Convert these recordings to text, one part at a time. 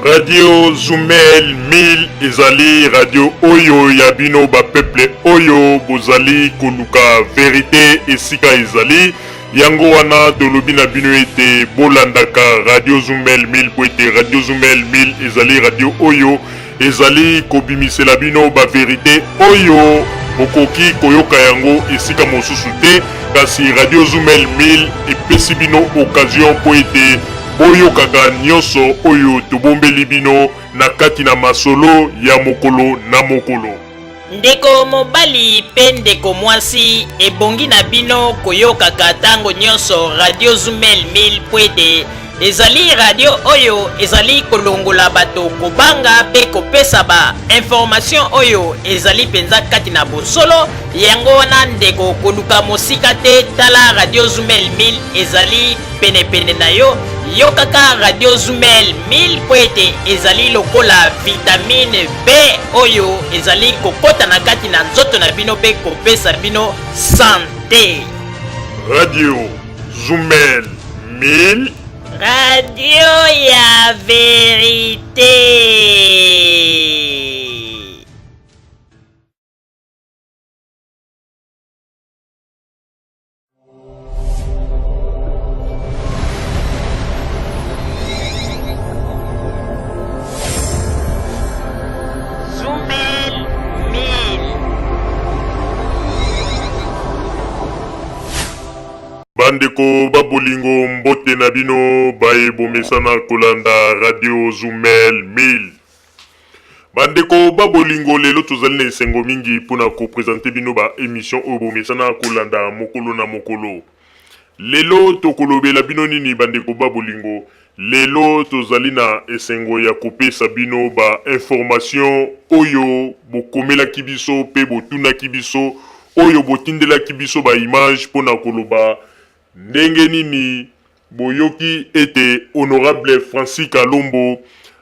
Radio Zumel 1000 ezali radio oyo ya bino ba peuple oyo bozali koluka vérité esika ezali yango wana tolobi na bino ete bolandaka Radio Zumel 1000 po ete Radio Zumel 1000 ezali radio oyo ezali kobimisela bino ba vérité oyo bokoki koyoka yango esika mosusu te kasi Radio Zumel 1000 epesi bino occasion po ete boyokaka nyonso oyo tobombeli bino na kati na masolo ya mokolo na mokolo. Ndeko mobali pe ndeko mwasi ebongi na bino koyokaka tango nyonso Radio Zumel 1000 pwede ezali radio oyo ezali kolongola bato kobanga pe kopesa ba information oyo ezali penza kati na bosolo yango wana ndeko koluka mosika te tala Radio Zumel 1000 ezali pene na yo yokaka Radio Zumel 1000 pwete ezali lokola vitamine B oyo ezali kokota na kati na nzoto na bino pe kopesa bino santé. Radio Zumel 1000 Radio ya vérité. Bandeko babolingo mbote na bino bae bomesana kolanda Radio Zumel 1000. Bandeko babolingo lelo tozali na esengo mingi pona ko présenter bino ba émission o bomesana kolanda mokolo na mokolo. Lelo tokolobela bino nini bandeko babolingo. Lelo tozali na esengo ya kopesa bino ba information oyo bokomela kibiso pe botuna kibiso oyo botindela kibiso ba image pona koloba ndenge nini boyoki ete honorable Francis Kalombo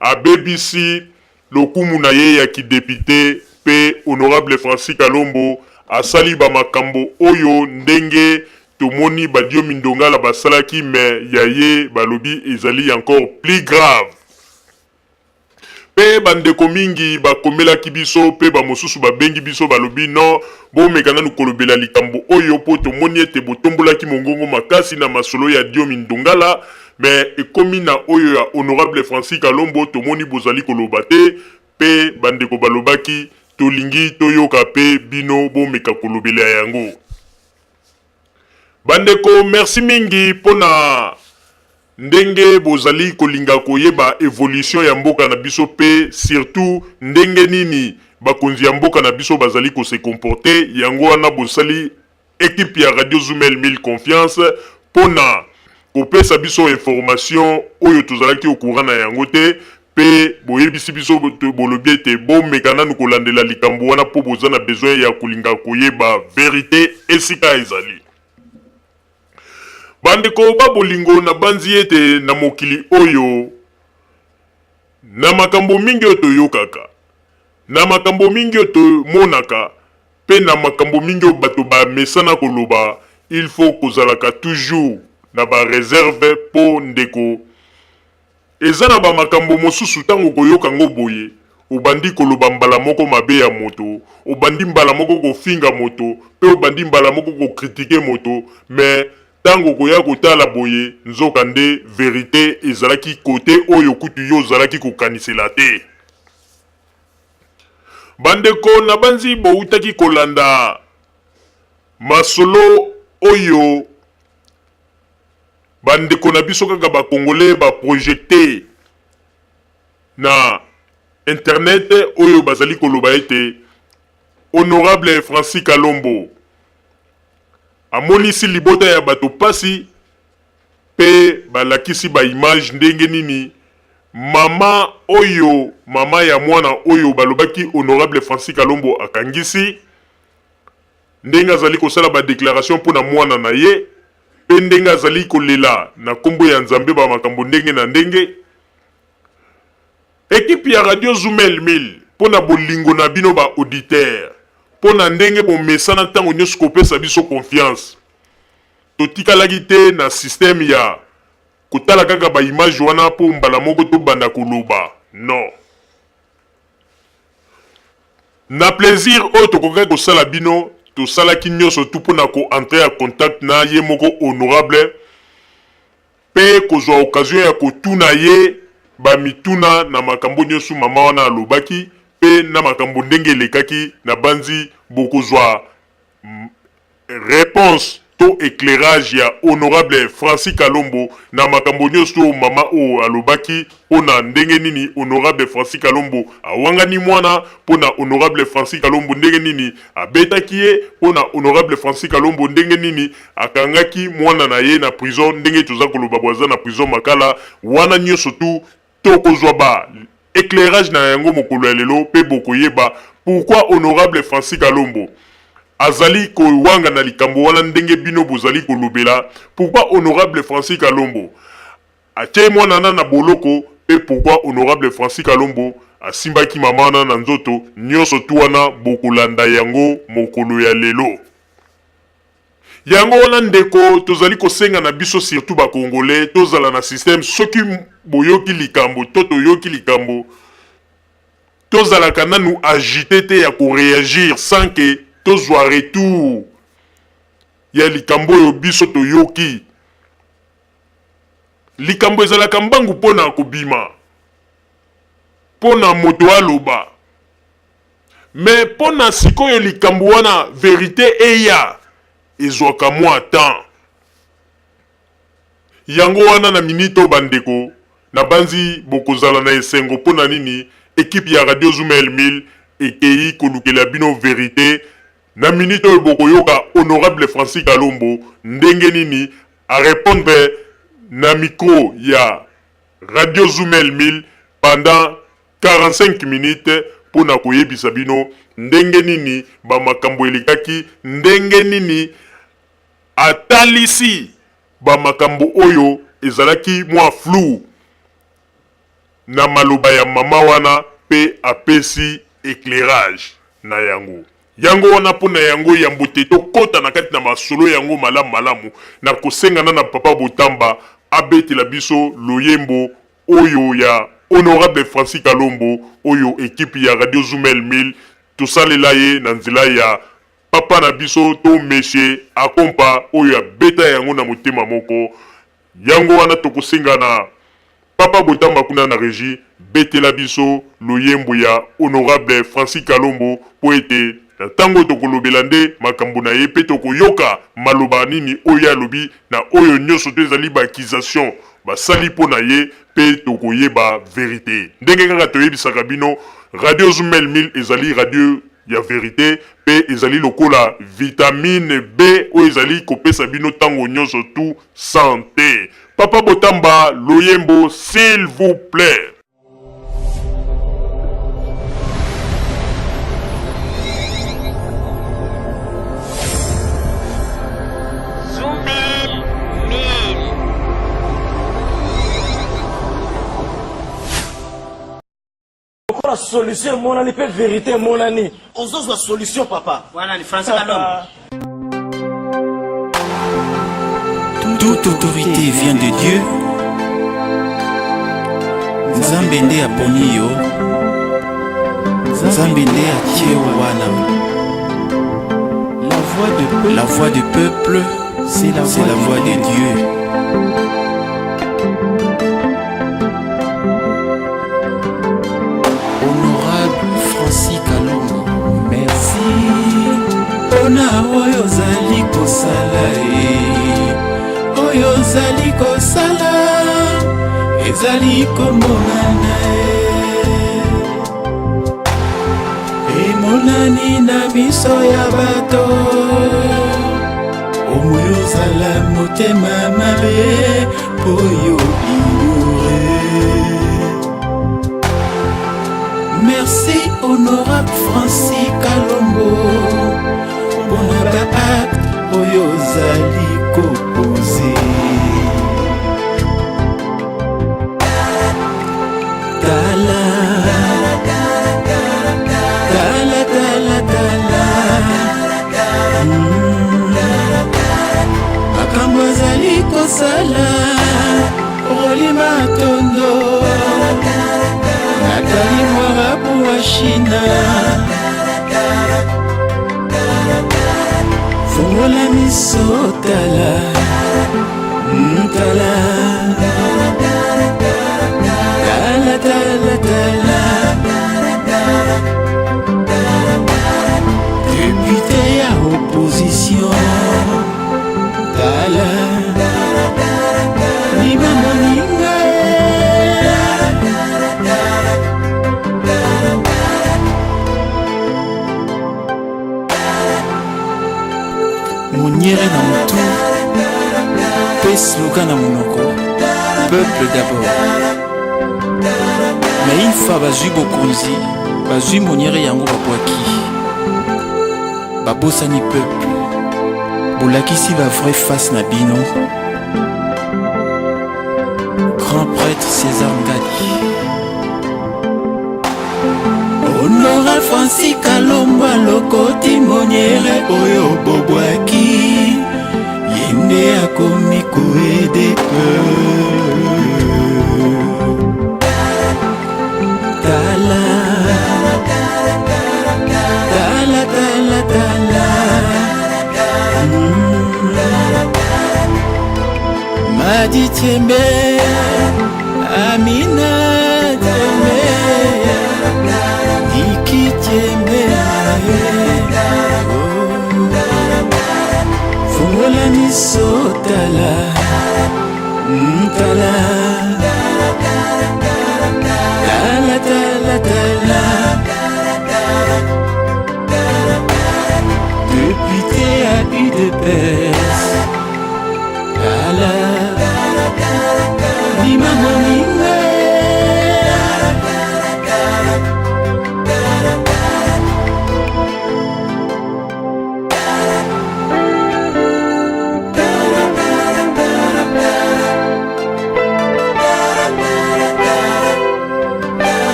abebisi lokumu na ye ya kidepite pe honorable Francis Kalombo asali ba makambo oyo ndenge tomoni badio mindongala basalaki me ya ye balobi ezali encore plus grave. Pe bandeko mingi bakomelaki biso pe bamosusu babengi biso balobi non bomekana nukolobela likambo oyo po tomoni ete botombolaki mongongo makasi na masolo ya dio mindongala me ekomi na oyo ya honorable Francis Kalombo tomoni bozali koloba te pe bandeko balobaki tolingi toyoka pe bino bomeka kolobela yango. Bandeko merci mingi pona ndenge bozali kolinga koyeba evolution ya mboka na biso pe surtout ndenge nini bakonzi ya mboka na biso bazali ko se comporter yango wana bosali équipe ya Radio Zumel 1000 confiance pona kopesa biso information oyo tozalaki au courant na yango te pe boyebisi biso bolobi ete bomekana nukolandela likambo wana po bozana besoin ya kolinga koyeba vérité esika ezali. Bandeko babolingo na banzi ete na mokili oyo na makambo mingi oto yokaka na makambo mingi oto monaka pe na makambo mingi bato ba mesana koloba il faut kozalaka toujours na ba réserve po ndeko ezana ba makambo mosusu tango koyoka ngo boye obandi koloba mbala moko mabe ya moto obandi mbala moko kofinga moto pe obandi mbala moko ko critiquer moto mais tango koya kotala boye nzoka nde vérité ezalaki kote oyo kutu yo zalaki kokanisela te. Bandeko na banzi boutaki kolanda masolo oyo bandeko na biso kaka ba congolais ba projecter na internet oyo bazali koloba ete honorable Francis Kalombo amonisi libota ya bato pasi pe balakisi ba image ndenge nini mama oyo mama ya mwana oyo balobaki honorable Francis Kalombo akangisi ndenge azali kosala ba déclaration pona mwana na ye pe ndenge azali kolela na kombo ya Nzambe ba makambo ndenge na ndenge. Equipe ya Radio Zumel 1000 pona bolingo na bino ba auditeur pona ndenge bomesana tango nyonso kopesa biso confiance totikalaki te na système ya kotala kaka ba image wana po mbala moko to banda koloba Non. Na plaisir oyo tokoki kosala bino tosalaki nyonso tu mpona koentre en contact na ye moko honorable mpe kozwa occasion ya kotuna ye bamituna na makambo nyonso mama wana alobaki mpe na makambo ndenge elekaki na banzi bokozwa réponse to éclairage ya honorable Francis Kalombo na makambo nyonso mama o alobaki pona ndenge nini honorable Francis Kalombo awangani mwana pona honorable Francis Kalombo ndenge nini abetaki ye pona honorable Francis Kalombo ndenge nini akangaki mwana na ye na prison ndenge toza koloba bwaza na prison makala wana nyonso tu tokozwa ba éclairage na yango mokolo ya lelo pe bokoyeba pourquoi honorable Francis Kalombo azali kowanga na likambo wana ndenge bino bozali kolobela pourquoi honorable Francis Kalombo atie mwana na boloko et pourquoi honorable Francis Kalombo asimbaki mama wana na nzoto nyonso tu wana bokolanda yango mokolo ya lelo yango wana ndeko tozali kosenga na biso surtout ba congolais tozala na système soki boyoki likambo to toyoki likambo tozalaka nanu agité te ya koréagir sans que tozwa retour ya likambo oyo biso toyoki likambo ezalaka mbangu mpona kobima mpona moto aloba me mpona sikoyo likambo wana verité eya ezwaka mwa temps yango wana na minito bandeko na banzi bokozala na esengo mpona nini ekipe ya Radio Zoomel 1000 ekei kolukela bino verité na minute oyo bokoyoka honorable Francis Kalombo ndenge nini a répondre na micro ya Radio Zoomel 1000 pendant 45 minutes pona koyebisa bino ndenge nini ba makambo elekaki ndenge nini atalisi ba makambo oyo ezalaki mwa flou na maloba ya mama wana pe apesi éclairage na yango yango wana pona yango ya mbote tokota na kati na masolo yango malamu na kosengana na papa Botamba abetela biso loyembo oyo ya honorable Francis Kalombo oyo ekipe ya Radio Zoomel 1000 tosalela ye na nzela ya papa na biso to monsieur akompa oyo ya beta yango na motema moko yango wana tokosenga na papa Botamba kuna na régie betela biso loyembo ya honorable Francis Kalombo po ete na tango tokolobela nde makambo na ye pe tokoyoka maloba nini oyo alobi na oyo nyonso to ezali ba accusation basali mpo na ye pe tokoyeba verité ndenge kaka toyebisaka bino Radio Zoomel 1000 ezali radio ya verité pe ezali lokola vitamine B oyo ezali kopesa bino tango nyonso tu santé papa Botamba loyembo s'il vous plaît. La solution, mon ami, peut vérité, mon ami. On se la solution, papa. Voilà, les Français Kalombo. Toute autorité vient de Dieu. Nzambende aponi yo. Nzambende atie wana. La voix du peuple, c'est la voix de Dieu. Francis Kalombo, merci. Ona oyo zali kosala oyo zali kosala ezali komonana emonani na biso ya bato omoyo zala motema mabe oyo ignore. Merci honorable Francis Kalombo pour la acte oyo zali kopoze tala makambo azali kosala rolima tondo China. Fungola miso tala, tala, tala, tala, tala. Député à opposition, tala, Lima Moninga. Moniere na mutu, pe slogan na monoko, peuple d'abord. Mais une fois bazui bokonzi, bazui moniere yango babwaki. Babosani peuple, bolakisi ba vraie face na bino. Grand prêtre César Ngadi. Honora Francis Kalomba lokoti moniere oyo bobwaki. Yende akomi koede tala, tala, tala, tala. Madi Tiembe, Amina Tiembe, Niki Tiembe, Fungola miso tala, tala, tala, tala, tala. Député à UDPS, tala, Lima Moninga.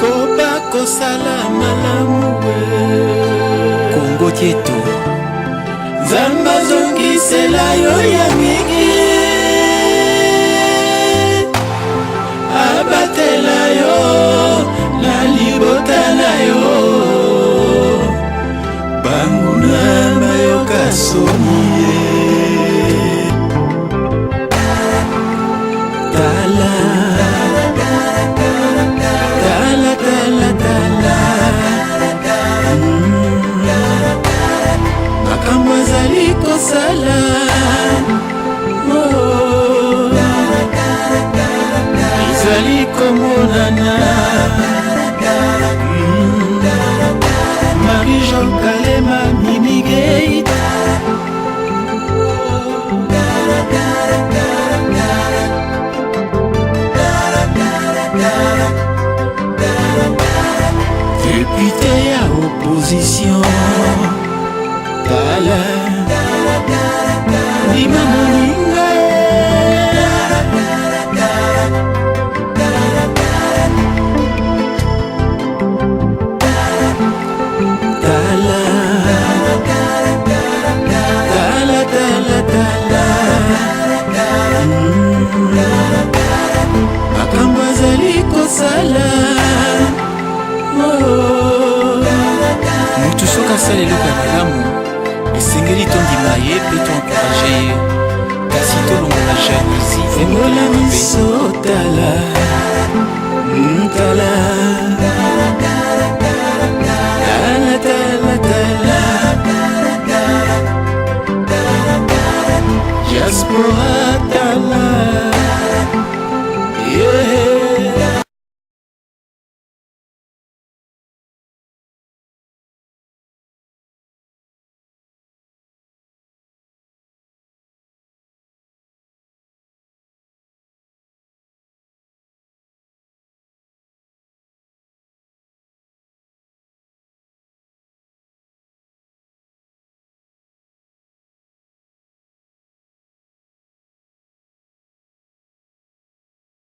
Koba kosala malamu Kongo tieto Zamba zongisela yo ya mingi Abatela yo na libota na yo Banguna mayoka sonie Tala, tala, tala, tala. Makambo azali kosala ezali komonana Marie-Jo Kalema Minigate député à opposition tala Lima Moninga tala tala tala tala makambo azali kosala mutu soki asala eloko ya malamu esengeli tondima ye mpe toencourage ye kasi tolongola jalousie fungola miso tala tala tala tala tala diaspora tala